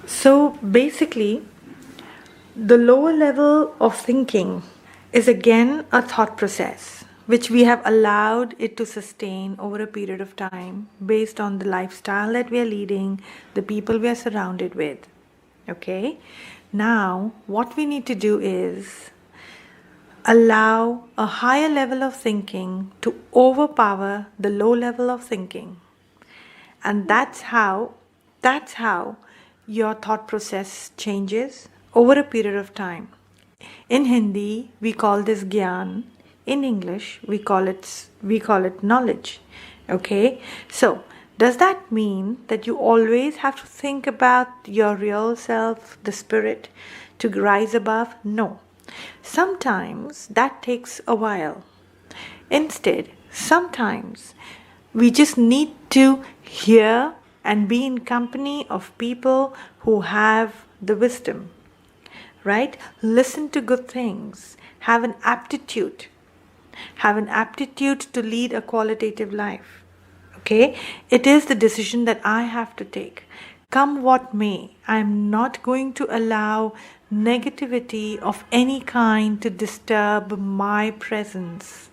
So basically, the lower level of thinking is again a thought process which we have allowed it to sustain over a period of time based on the lifestyle that we are leading, the people we are surrounded with. Okay? Now, what we need to do is allow a higher level of thinking to overpower the low level of thinking. And that's how your thought process changes over a period of time. In Hindi, we call this gyan. In English, we call it knowledge. Okay? So, does that mean that you always have to think about your real self, the spirit, to rise above? No. Sometimes that takes a while. Instead, sometimes we just need to hear and be in company of people who have the wisdom, right? Listen to good things, have an aptitude to lead a qualitative life. Okay? It is the decision that I have to take. Come what may, I am not going to allow negativity of any kind to disturb my presence.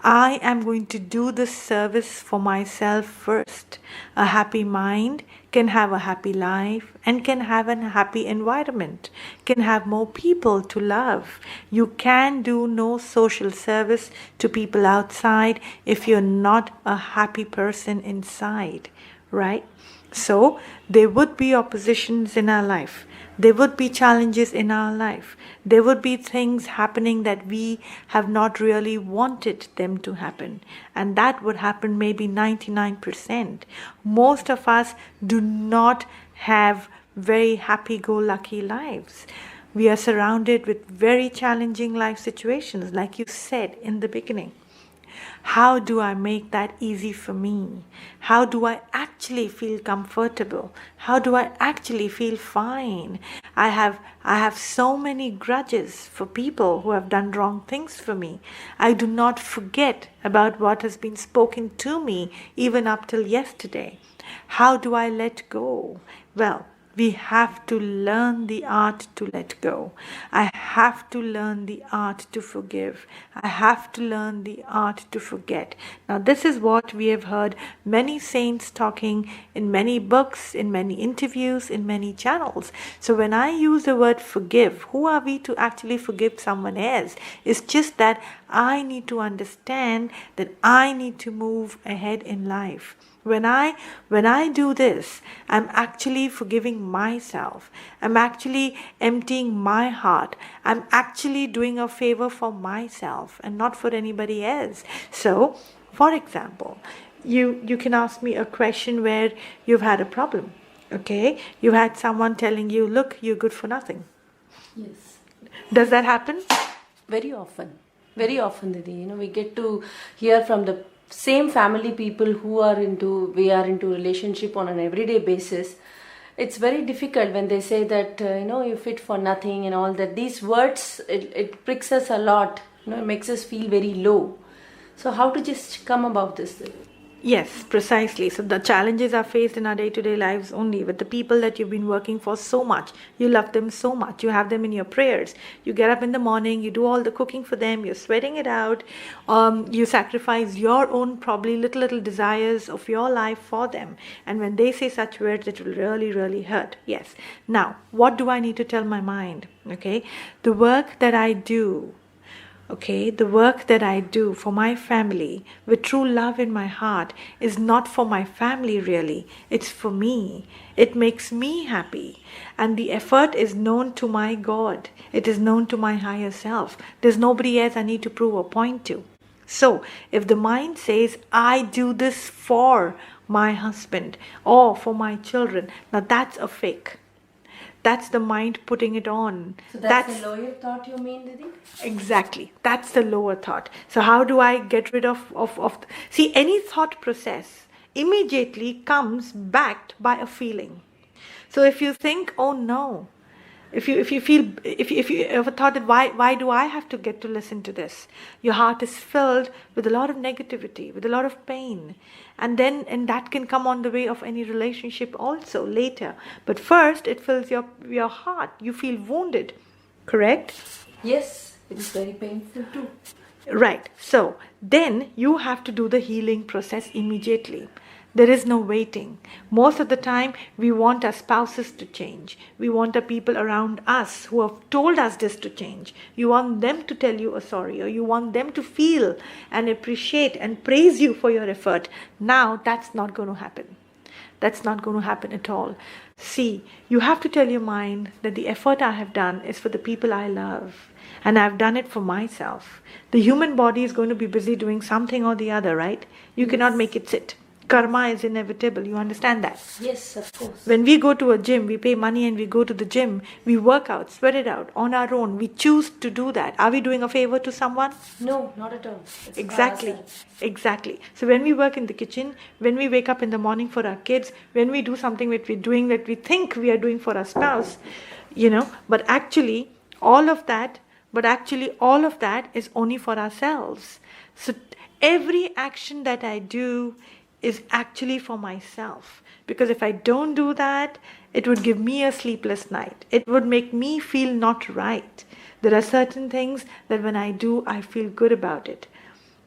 I am going to do this service for myself first. A happy mind can have a happy life and can have a happy environment, can have more people to love. You can do no social service to people outside if you're not a happy person inside, right? So there would be oppositions in our life. There would be challenges in our life. There would be things happening that we have not really wanted them to happen. And that would happen maybe 99%. Most of us do not have very happy-go-lucky lives. We are surrounded with very challenging life situations, like you said in the beginning. How do I make that easy for me? How do I actually feel comfortable? How do I actually feel fine? I have so many grudges for people who have done wrong things for me. I do not forget about what has been spoken to me even up till yesterday. How do I let go? Well, we have to learn the art to let go. I have to learn the art to forgive. I have to learn the art to forget. Now, this is what we have heard many saints talking in many books, in many interviews, in many channels. So, when I use the word forgive, who are we to actually forgive someone else? It's just that I need to understand that I need to move ahead in life. When I do this, I'm actually forgiving myself. I'm actually emptying my heart. I'm actually doing a favor for myself and not for anybody else. So, for example, you can ask me a question where you've had a problem. Okay? You've had someone telling you, look, you're good for nothing. Yes. Does that happen? Very often. Very often, Didi. We get to hear from the same family people we are into relationship on an everyday basis. It's very difficult when they say that, you fit for nothing and all that. These words, it pricks us a lot. It makes us feel very low. So how to just come about this? Yes, precisely. So the challenges are faced in our day-to-day lives only with the people that you've been working for so much. You love them so much. You have them in your prayers. You get up in the morning, you do all the cooking for them, you're sweating it out. You sacrifice your own probably little desires of your life for them. And when they say such words, it will really, really hurt. Yes. Now, what do I need to tell my mind? Okay. The work that I do, the work that I do for my family with true love in my heart is not for my family really. It's for me. It makes me happy. And the effort is known to my God. It is known to my higher self. There's nobody else I need to prove a point to. So, if the mind says, I do this for my husband or for my children, now that's a fake. That's the mind putting it on. So that's the lower thought you mean, Didi? Exactly. That's the lower thought. So how do I get rid of see, any thought process immediately comes backed by a feeling. So if you think, oh no, if you ever thought that why do I have to get to listen to this? Your heart is filled with a lot of negativity, with a lot of pain. And that can come on the way of any relationship also later. But first it fills your heart. You feel wounded. Correct? Yes, it is very painful too. Right. So then you have to do the healing process immediately. There is no waiting. Most of the time, we want our spouses to change. We want our people around us who have told us this to change. You want them to tell you a sorry, or you want them to feel and appreciate and praise you for your effort. Now, that's not going to happen. That's not going to happen at all. See, you have to tell your mind that the effort I have done is for the people I love. And I've done it for myself. The human body is going to be busy doing something or the other, right? You cannot make it sit. Karma is inevitable. You understand that? Yes, of course. When we go to a gym, we pay money and we go to the gym. We work out, sweat it out on our own. We choose to do that. Are we doing a favor to someone? No, not at all. It's for Exactly. ourselves. Exactly. So when we work in the kitchen, when we wake up in the morning for our kids, when we do something that we're doing that we think we are doing for our spouse, but actually all of that is only for ourselves. So every action that I do is actually for myself. Because if I don't do that, it would give me a sleepless night. It would make me feel not right. There are certain things that when I do, I feel good about it.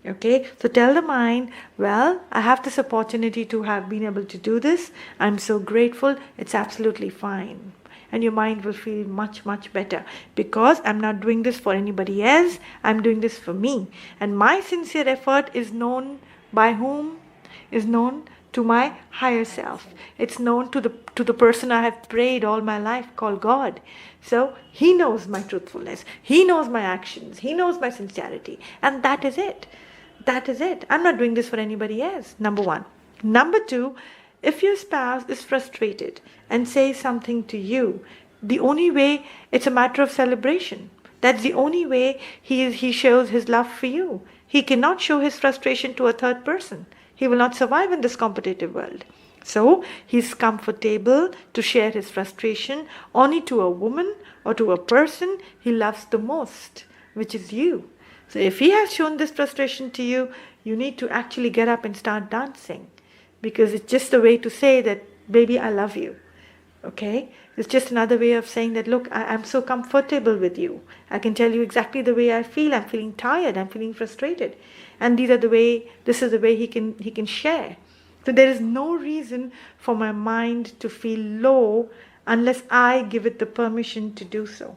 Okay, so tell the mind, well, I have this opportunity to have been able to do this. I'm so grateful. It's absolutely fine. And your mind will feel much, much better because I'm not doing this for anybody else. I'm doing this for me. And my sincere effort is known by whom? Is known to my higher self. It's known to the person I have prayed all my life called God. So he knows my truthfulness. He knows my actions. He knows my sincerity. And that is it. That is it. I'm not doing this for anybody else. Number one. Number two, if your spouse is frustrated and says something to you, the only way, it's a matter of celebration. That's the only way he shows his love for you. He cannot show his frustration to a third person. He will not survive in this competitive world. So he's comfortable to share his frustration only to a woman or to a person he loves the most, which is you. So if he has shown this frustration to you, you need to actually get up and start dancing. Because it's just a way to say that, baby, I love you. Okay? It's just another way of saying that, look, I'm so comfortable with you. I can tell you exactly the way I feel. I'm feeling tired. I'm feeling frustrated. And this is the way he can share. So there is no reason for my mind to feel low unless I give it the permission to do so.